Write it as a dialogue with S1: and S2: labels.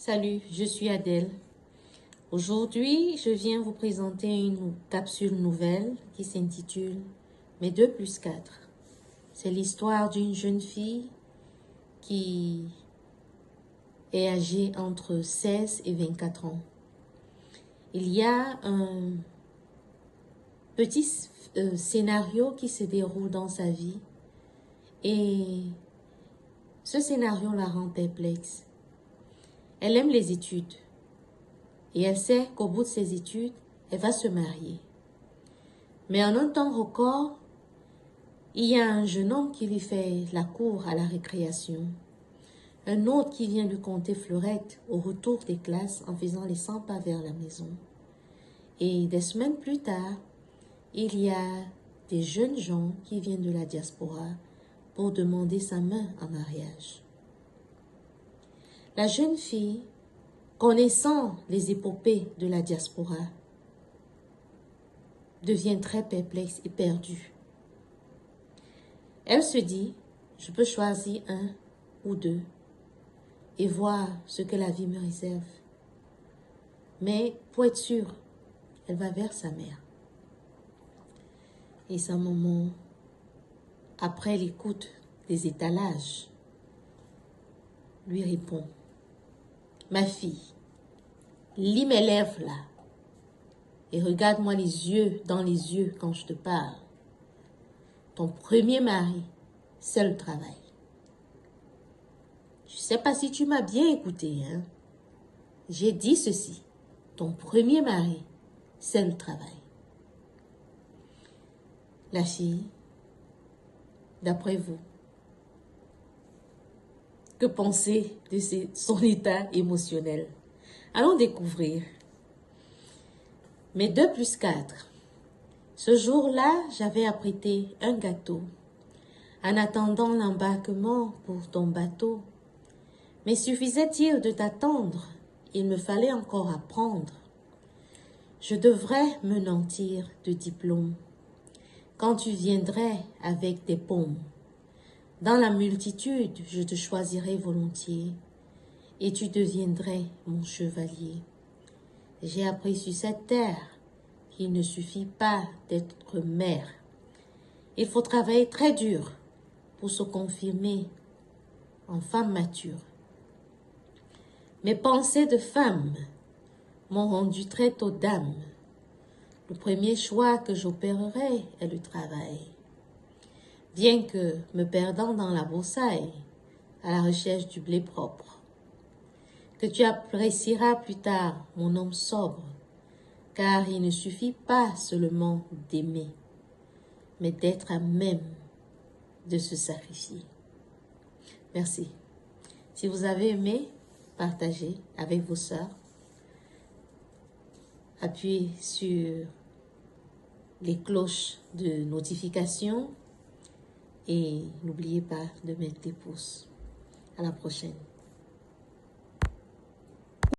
S1: Salut, je suis Adèle. Aujourd'hui, je viens vous présenter une capsule nouvelle qui s'intitule Mes 2+4. C'est l'histoire d'une jeune fille qui est âgée entre 16 et 24 ans. Il y a un petit scénario qui se déroule dans sa vie et ce scénario la rend perplexe. Elle aime les études et elle sait qu'au bout de ses études, elle va se marier. Mais en un temps record, il y a un jeune homme qui lui fait la cour à la récréation. Un autre qui vient lui conter fleurette au retour des classes en faisant les 100 pas vers la maison. Et des semaines plus tard, il y a des jeunes gens qui viennent de la diaspora pour demander sa main en mariage. La jeune fille, connaissant les épopées de la diaspora, devient très perplexe et perdue. Elle se dit, je peux choisir un ou deux et voir ce que la vie me réserve. Mais pour être sûre, elle va vers sa mère. Et sa maman, après l'écoute des étalages, lui répond, ma fille, lis mes lèvres là et regarde-moi les yeux dans les yeux quand je te parle. Ton premier mari, c'est le travail. Je ne sais pas si tu m'as bien écouté, hein. J'ai dit ceci. Ton premier mari, c'est le travail. La fille, d'après vous, que pensez de son état émotionnel? Allons découvrir. Mes 2+4. Ce jour-là, j'avais apprêté un gâteau en attendant l'embarquement pour ton bateau. Mais suffisait-il de t'attendre? Il me fallait encore apprendre. Je devrais me nantir de diplôme quand tu viendrais avec tes paumes. Dans la multitude, je te choisirais volontiers et tu deviendrais mon chevalier. J'ai appris sur cette terre qu'il ne suffit pas d'être mère. Il faut travailler très dur pour se confirmer en femme mature. Mes pensées de femme m'ont rendu très tôt dame. Le premier choix que j'opérerai est le travail. Bien que me perdant dans la broussaille, à la recherche du blé propre. Que tu apprécieras plus tard mon homme sobre, car il ne suffit pas seulement d'aimer, mais d'être à même de se sacrifier. Merci. Si vous avez aimé, partagez avec vos sœurs. Appuyez sur les cloches de notification et n'oubliez pas de mettre des pouces. À la prochaine.